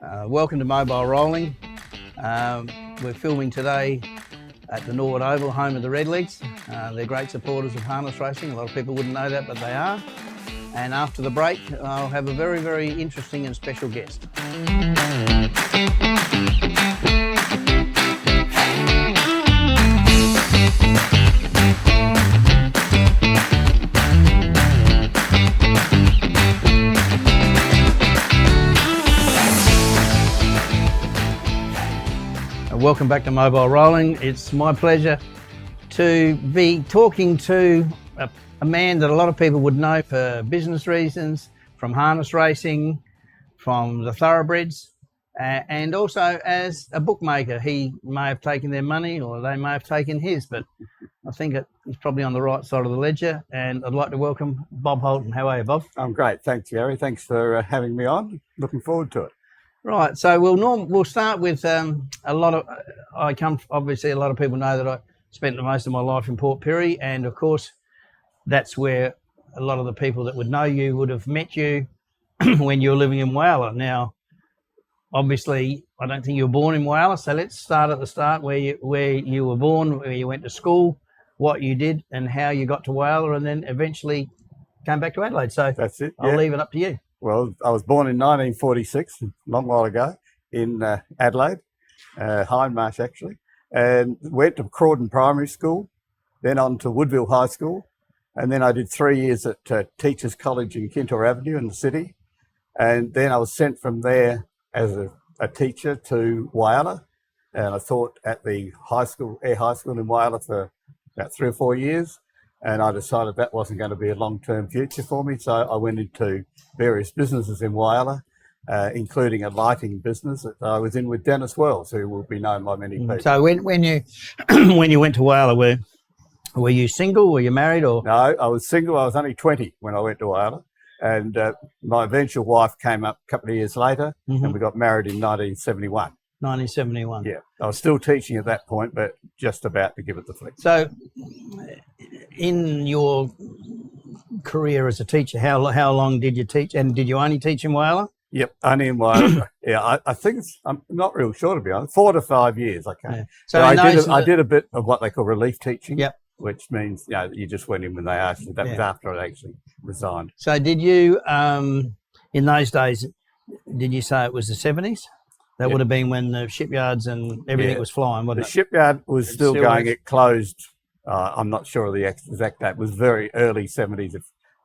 Welcome to Mobile Rolling. We're filming today at the Norwood Oval, home of the Redlegs. They're great supporters of harness racing. A lot of people wouldn't know that, but they are. And after the break, I'll have a very, very interesting and special guest. Welcome back to Mobile Rolling. It's my pleasure to be talking to a man that a lot of people would know for business reasons, from harness racing, from the Thoroughbreds, and also as a bookmaker. He may have taken their money or they may have taken his, but I think he's probably on the right side of the ledger. And I'd like to welcome Bob Holton. How are you, Bob? I'm great. Thanks, Gary. Thanks for having me on. Looking forward to it. Right, so we'll start with obviously a lot of people know that I spent most of my life in Port Pirie, and of course that's where a lot of the people that would know you would have met you when you were living in Whyalla. Now, obviously, I don't think you were born in Whyalla, so let's start at the start where you were born, where you went to school, what you did, and how you got to Whyalla, and then eventually came back to Adelaide. So that's it. I'll leave it up to you. Well, I was born in 1946, a long while ago, in Adelaide, Hindmarsh actually, and went to Crawdon Primary School, then on to Woodville High School, and then I did 3 years at Teachers College in Kintore Avenue in the city, and then I was sent from there as a teacher to Whyalla, and I taught at the Air High School in Whyalla for about 3 or 4 years. And I decided that wasn't going to be a long-term future for me, so I went into various businesses in Whyalla, including a lighting business that I was in with Dennis Wells, who will be known by many people. So when you when you went to Whyalla, were you single? Were you married? Or no, I was single. I was only 20 when I went to Whyalla, and my eventual wife came up a couple of years later, and we got married in 1971. 1971. Yeah, I was still teaching at that point, but just about to give it the flick. So, in your career as a teacher, how long did you teach, and did you only teach in Whyalla? Yep, only in Whyalla. Yeah, I think I'm not real sure, to be honest. 4 to 5 years. Okay. Yeah. So I did a bit of what they call relief teaching. Yep. Which means you just went in when they asked you. That was after I actually resigned. So did you in those days? Did you say it was the 70s? That would have been when the shipyards and everything was flying, wasn't it? The shipyard was still going. It closed. I'm not sure of the exact date. It was very early 70s.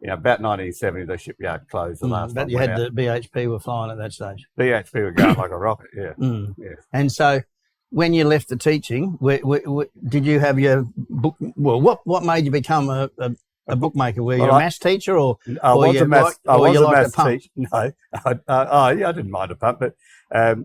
About 1970, the shipyard closed. The last but you had the BHP were flying at that stage. BHP were going like a rocket, yeah. Yeah. And so, when you left the teaching, did you have your book? Well, what made you become a bookmaker? Were you a maths teacher, or I was a maths teacher. No, I didn't mind a pump, but a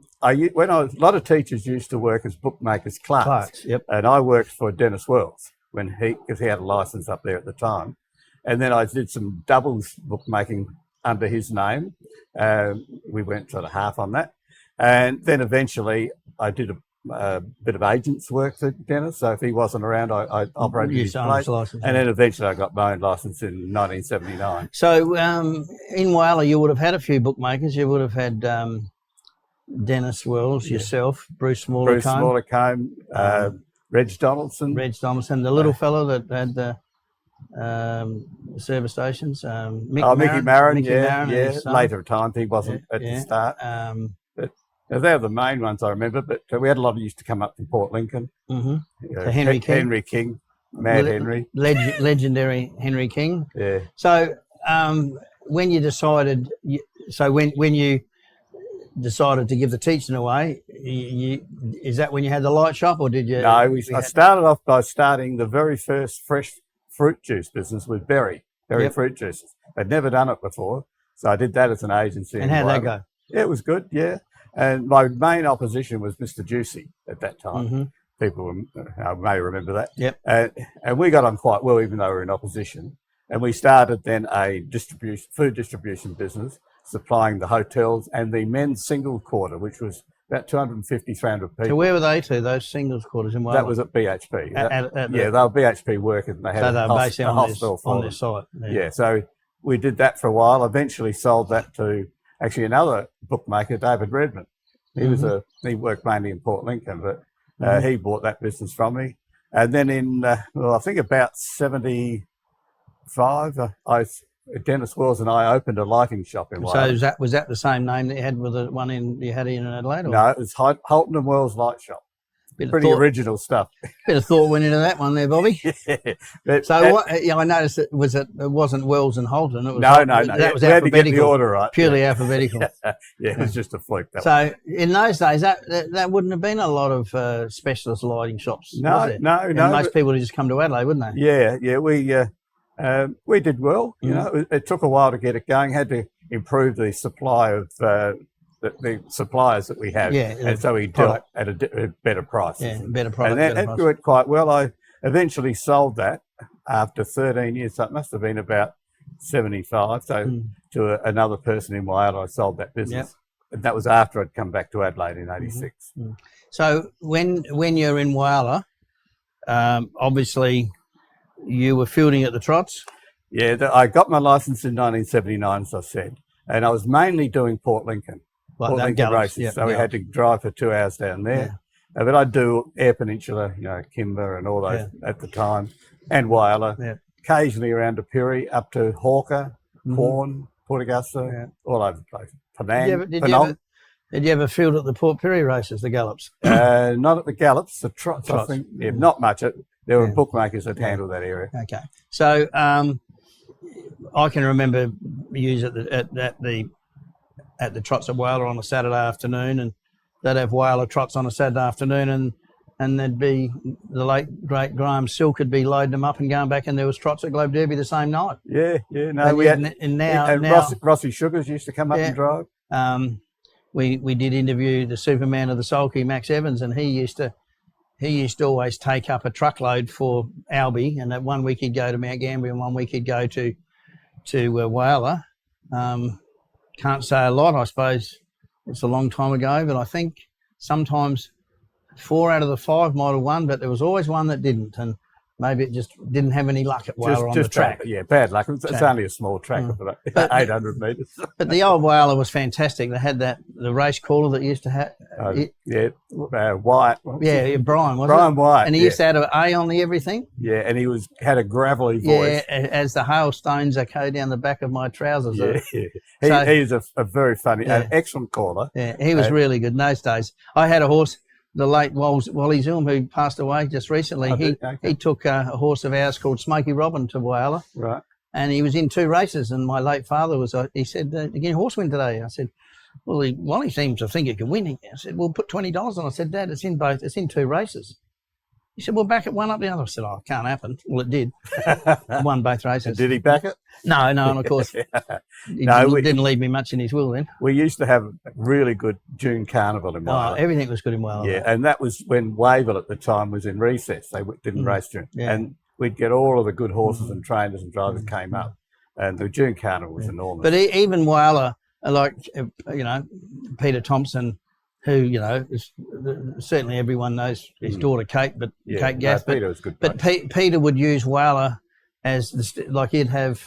lot of teachers used to work as bookmakers clerks. Yep. And I worked for Dennis Wells because he had a license up there at the time, and then I did some doubles bookmaking under his name. We went sort of half on that, and then eventually I did a bit of agent's work for Dennis, so if he wasn't around, I operated his place, and then eventually I got my own license in 1979. So in Whyalla, you would have had a few bookmakers. You would have had Dennis Wells, yourself, Bruce Smallacombe, Reg Donaldson, the little fellow that had the service stations, Mickey Marin, later times he wasn't at the start. They're the main ones I remember, but we had a lot of used to come up from Port Lincoln. Henry King, Mad Henry. Legendary Henry King. Yeah. So when you decided, when you decided to give the teaching away, is that when you had the light shop, or did you? No, I started off by starting the very first fresh fruit juice business with Berry fruit juices. I'd never done it before, so I did that as an agency. And how'd that go? Yeah, it was good, yeah. And my main opposition was Mr. Juicy at that time. People may remember that. Yep. And we got on quite well, even though we were in opposition. And we started then a food distribution business, supplying the hotels and the men's single quarter, which was about 250, 300 people. So where were they to, those singles quarters in Whyalla? That was at BHP. They were BHP workers. And they had a hospital on their site. Yeah, so we did that for a while, eventually sold that to actually another bookmaker, David Redmond. He was he worked mainly in Port Lincoln, but he bought that business from me. And then in, I think about 75, Dennis Wells and I opened a lighting shop in Whyalla. So was that the same name that you had with the one you had in Adelaide? Or? No, it was Holton and Wells Light Shop. Pretty original stuff. Bit of thought went into that one there, Bobby. But so I noticed it wasn't Wells and Holton. It was no. That was we had to get the order right. Purely alphabetical. It was just a fluke. So in those days, that wouldn't have been a lot of specialist lighting shops. No. Most people would just come to Adelaide, wouldn't they? Yeah. We did well. You know, it took a while to get it going. Had to improve the supply of the suppliers that we had, and so we dealt at a better price. Yeah, better product. And that went quite well. I eventually sold that after 13 years. So it must have been about 75. So to another person in Whyalla, I sold that business. And that was after I'd come back to Adelaide in '86. So when you're in Whyalla, obviously you were fielding at the trots. Yeah, I got my license in 1979, as I said, and I was mainly doing Port Lincoln. Port Lincoln races, so we had to drive for 2 hours down there. But I'd do Eyre Peninsula, Kimber and all those at the time, and Whyalla. Occasionally around to Pirrie, up to Hawker, Quorn, Port Augusta, all over the place. Penang, Did you ever field at the Port Pirrie races, the gallops? Not at the gallops, the trots. I think. Yeah, not much. There were bookmakers that handled that area. Okay, so I can remember use at the trots at Whyalla on a Saturday afternoon, and they'd have Whyalla trots on a Saturday afternoon, and there'd be the late great Graham Silk would be loading them up and going back, and there was trots at Globe Derby the same night. Yeah. No, we had now Rossi Sugars used to come up and drive. We did interview the Superman of the Sulky, Max Evans, and he used to always take up a truckload for Albi, and that 1 week he'd go to Mount Gambier and 1 week he'd go to Whyalla. Can't say a lot, I suppose. It's a long time ago, but I think sometimes 4 out of the 5 might have won, but there was always one that didn't, and maybe it just didn't have any luck at Whyalla on the track. Yeah, bad luck. It's only a small track, but 800 metres. But the old Whyalla was fantastic. They had the race caller that used to have... Wyatt. Brian, wasn't Brian it? Wyatt. And he used to have an A on the everything. Yeah, and he had a gravelly voice. Yeah, as the hailstones echo down the back of my trousers. Yeah. He's a very funny, an excellent caller. Yeah, he was really good in those days. I had a horse, the late Wally Zoom, who passed away just recently. He took a horse of ours called Smoky Robin to Whyalla. Right. And he was in 2 races, and my late father he said, "Again, horse win today." I said, "Well, Wally seems to think he can win." I said, "Well, put $20 on." I said, "Dad, it's in 2 races." He said, "Well, back it one up the other." I said, "Oh, it can't happen." Well, it did. Won both races. Did he back it? No, and of course, he didn't leave me much in his will then. We used to have really good June Carnival in Whyalla. Oh, everything was good in Whyalla. Yeah, and that was when Wavell at the time was in recess. They didn't race June. Yeah. And we'd get all of the good horses and trainers and drivers came up. And the June Carnival was enormous. But even Whyalla, like, Peter Thompson, who, certainly everyone knows his daughter Kate, but Kate Gaff. Peter was good. But Peter would use Whyalla as he'd have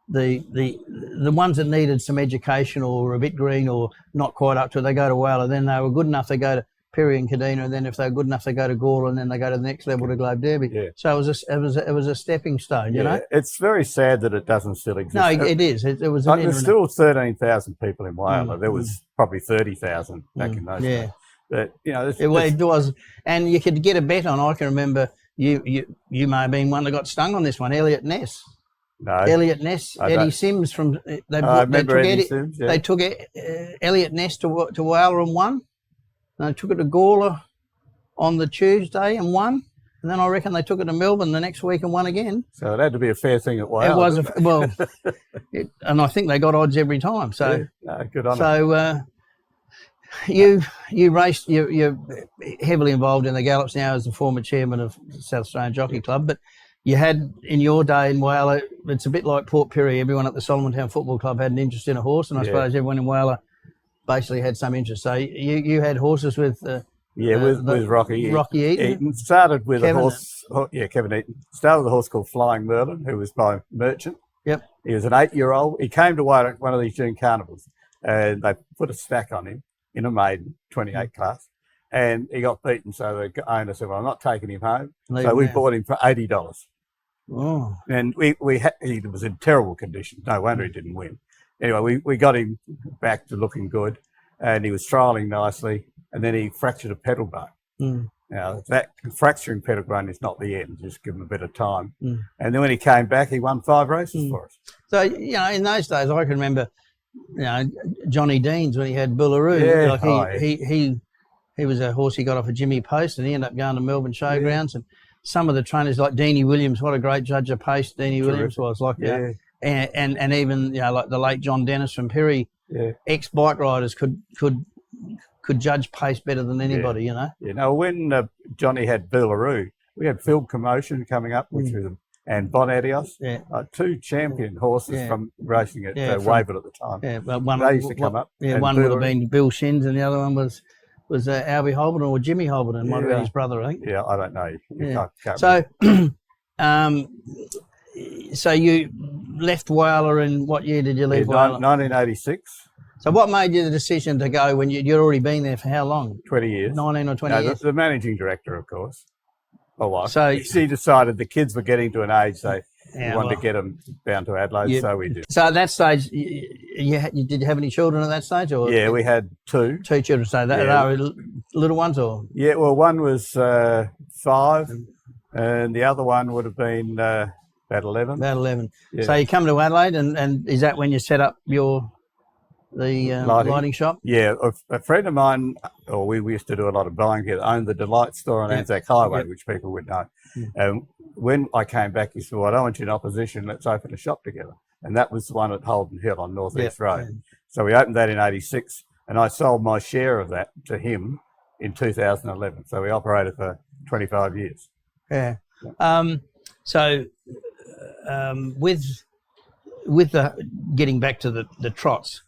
the ones that needed some education or were a bit green or not quite up to it, they go to Whyalla. Then they were good enough, they go to Pirrie and Kadina, and then if they're good enough, they go to Gawler, and then they go to the next level to Globe Derby. Yeah. So it was a stepping stone, you know. It's very sad that it doesn't still exist. No, it is. It was. There's still 13,000 people in Whyalla. There was probably 30,000 back in those days. But it was, and you could get a bet on. I can remember you may have been one that got stung on this one, Elliot Ness. No, Elliot Ness, Eddie Sims from. I remember Eddie Sims. Yeah. They took Elliot Ness to Whyalla and won. And they took it to Gawler on the Tuesday and won. And then I reckon they took it to Melbourne the next week and won again. So it had to be a fair thing at Whyalla. It was and I think they got odds every time. So good on it. So you raced. You're heavily involved in the gallops now as the former chairman of the South Australian Jockey Club. But you had in your day in Whyalla, it's a bit like Port Pirrie. Everyone at the Solomon Town Football Club had an interest in a horse, and I suppose everyone in Whyalla basically had some interest. So you had horses with with Rocky Eaton. Started with Kevin Eaton. Started with a horse called Flying Merlin, who was by Merchant. Yep. He was an 8-year-old. He came to one of these June carnivals, and they put a stack on him. in a maiden 28 class, and he got beaten. So the owner said, "Well, I'm not taking him home." So we bought him for $80. Oh. And he was in terrible condition. No wonder he didn't win. Anyway, we got him back to looking good, and he was trialling nicely, and then he fractured a pedal bone. Mm. Now, that fracturing pedal bone is not the end, just give him a bit of time. Mm. And then when he came back, he won 5 races for us. So, you know, in those days, I can remember, you know, Johnny Deans when he had Bullaroo. Yeah, like he was a horse he got off of Jimmy Post, and he ended up going to Melbourne Showgrounds. And some of the trainers like Deanie Williams, what a great judge of pace Deanie Williams was. Like, yeah. And even, you know, like the late John Dennis from Perry, ex-bike riders could judge pace better than anybody, you know. You know, when Johnny had Bullaroo, we had Phil Commotion coming up, which was and Bon Adios, 2 champion horses from racing at Wayville at the time. Yeah, but one they used to come up. Yeah, one would have been Bill Shins, and the other one was Albie Holden or Jimmy Holden, might have been his brother, I think. Yeah, I don't know. Can't so, so you left Whyalla in what year did you leave Whyalla? 1986. So what made you the decision to go when you'd already been there for how long? 20 years. 19 or 20 years? The managing director, of course. My wife. So she decided the kids were getting to an age they wanted to get them down to Adelaide, so we did. So at that stage, you did you have any children at that stage? Or yeah, we had 2. 2 children. So they were little ones, or? Yeah, well, one was 5, and the other one would have been about 11. About 11. Yeah. So you come to Adelaide, and is that when you set up the lighting shop? Yeah, a friend of mine, or we used to do a lot of buying here, owned the Delight store on Anzac Highway, which people would know. When I came back, he said, "Well, I don't want you in opposition, let's open a shop together." And that was the one at Holden Hill on North East Road. Yeah. So we opened that in 86, and I sold my share of that to him in 2011. So we operated for 25 years. Yeah. So with the getting back to the trots,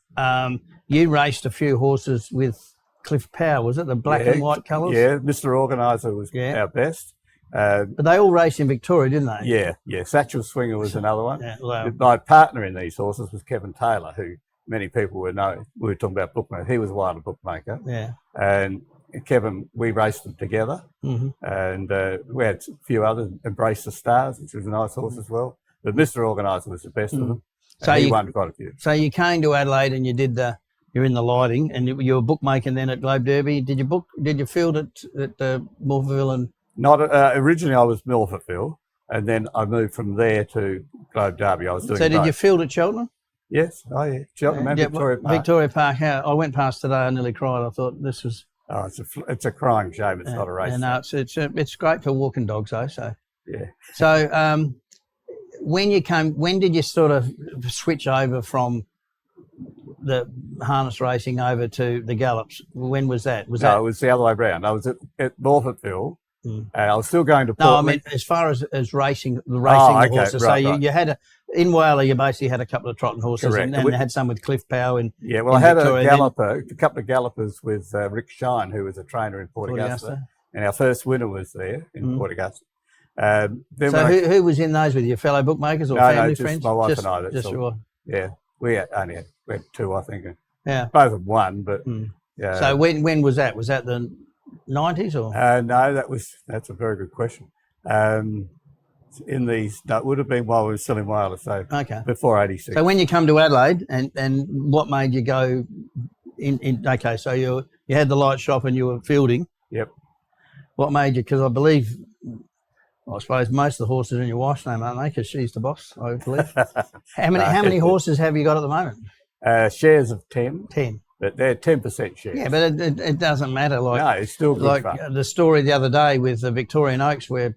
you raced a few horses with Cliff Power, was it? The black and white colours? Yeah, Mr. Organiser was our best. But they all raced in Victoria, didn't they? Yeah. Satchel Swinger was another one. Yeah, my partner in these horses was Kevin Taylor, who many people would know. We were talking about Bookmaker. He was a Whyalla Bookmaker. Yeah. And Kevin, we raced them together. Mm-hmm. And we had a few others, Embrace the Stars, which was a nice horse as well. But Mr. Organiser was the best of them. So he won quite a few. So you came to Adelaide and you're in the lighting, and you were bookmaking then at Globe Derby. Did you field at Morphettville and? Not originally. I was Milfordville, and then I moved from there to Globe Derby. I was doing. So did you field at Cheltenham? Yes. Oh yeah, Cheltenham and Victoria Park. Victoria Park. I went past today. I nearly cried. I thought this was. Oh, it's a crying shame. It's not a race. No, it's great for walking dogs though. So. Yeah. So when did you sort of switch over from the harness racing over to the gallops? When was that? It was the other way around. I was at Morphettville. I was still going to Portland. No, I mean as far as racing the horses. Right, so you had in Whyalla, you basically had a couple of trotting horses. Correct. And they had some with Cliff Power. I had a galloper, a couple of gallopers with Rick Shine, who was a trainer in Port Augusta. And our first winner was there in Port Augusta. So who was in those with you? Fellow bookmakers or family friends? My wife and I. Yeah, we had 2, I think. Yeah, both of them won, but So when was that? Was that the 90s or? No, that's a very good question. It would have been while we were still in Whyalla, so before 86. So when you come to Adelaide, and what made you go in? Okay, so you had the light shop and you were fielding. Yep. What made you? Because I suppose most of the horses are in your wife's name, aren't they? Because she's the boss, I believe. How many horses have you got at the moment? Shares of 10. 10. But they're 10% shares. Yeah, but it doesn't matter. No, it's still good fun. The story the other day with the Victorian Oaks where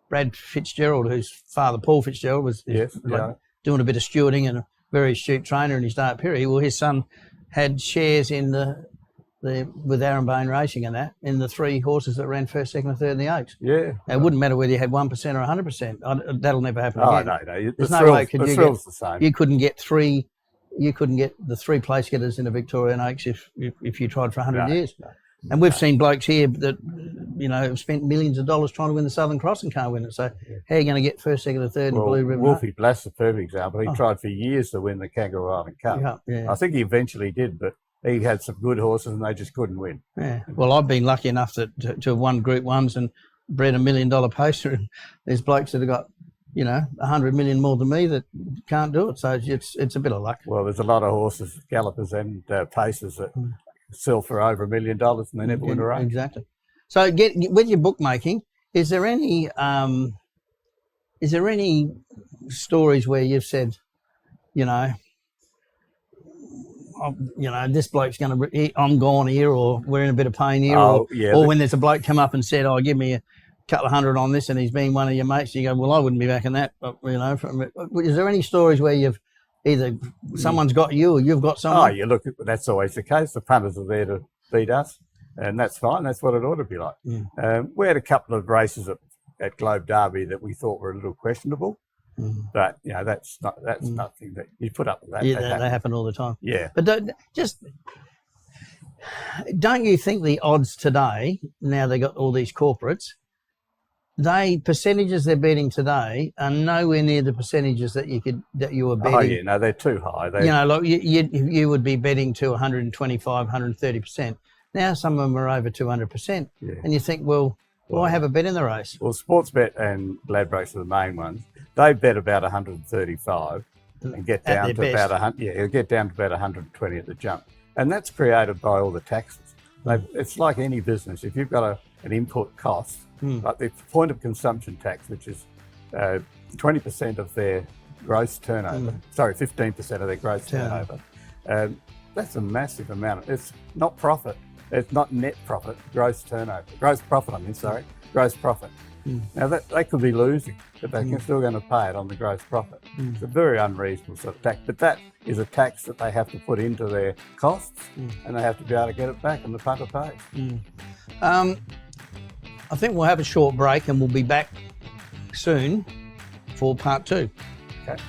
Brad Fitzgerald, whose father Paul Fitzgerald was doing a bit of stewarding and a very astute trainer in his day at Perry. Well, his son had shares in with Aaron Bain Racing and that in the 3 horses that ran first, second, and third in the Oaks. Yeah, it wouldn't matter whether you had 1% or 100%. That'll never happen again. No. There's no way the thrill's the same. You couldn't get 3. You couldn't get the 3 place getters in the Victorian Oaks if you tried for 100 years. No. And we've seen blokes here that have spent millions of dollars trying to win the Southern Cross and can't win it. So how are you going to get first, second, and third in Blue Ribbon? Wolfie Blass, a perfect example. He tried for years to win the Kangaroo Island Cup. Yeah. I think he eventually did, but he had some good horses and they just couldn't win. Yeah. Well, I've been lucky enough to have won Group 1s and bred $1 million poster, and there's blokes that have got, 100 million more than me that can't do it. So it's a bit of luck. Well, there's a lot of horses, gallopers and pacers that sell for over $1 million and they never win a race. Exactly. So with your bookmaking, is there any stories where you've said, this bloke's going to, I'm gone here, or we're in a bit of pain here, or when there's a bloke come up and said, "Oh, give me a couple of hundred on this," and he's been one of your mates, you go, "Well, I wouldn't be backing that." But, is there any stories where you've either someone's got you or you've got someone? Oh, you look, that's always the case. The punters are there to beat us, and that's fine. That's what it ought to be like. We had a couple of races at Globe Derby that we thought were a little questionable. But that's nothing that you put up with that. Yeah, they happen all the time. Yeah, but don't you think the odds today, now they got all these corporates, percentages they're betting today are nowhere near the percentages that you were betting. Oh yeah, no, they're too high. You would be betting to 125, 130%. Now some of them are over 200%, and you think, well, why have a bet in the race? Well, Sportsbet and Ladbrokes are the main ones. They bet about 135 and get down to about 100. Yeah, it'll get down to about 120 at the jump, and that's created by all the taxes. It's like any business. If you've got an input cost, like the point of consumption tax, which is 20% of their gross turnover. Sorry, 15% of their gross turnover. That's a massive amount. It's not profit. It's not net profit. Gross turnover. Gross profit. Gross profit. Now they could be losing, but they're still going to pay it on the gross profit. It's a very unreasonable sort of tax, but that is a tax that they have to put into their costs, and they have to be able to get it back, and the punter pays. I think we'll have a short break, and we'll be back soon for part 2. Okay.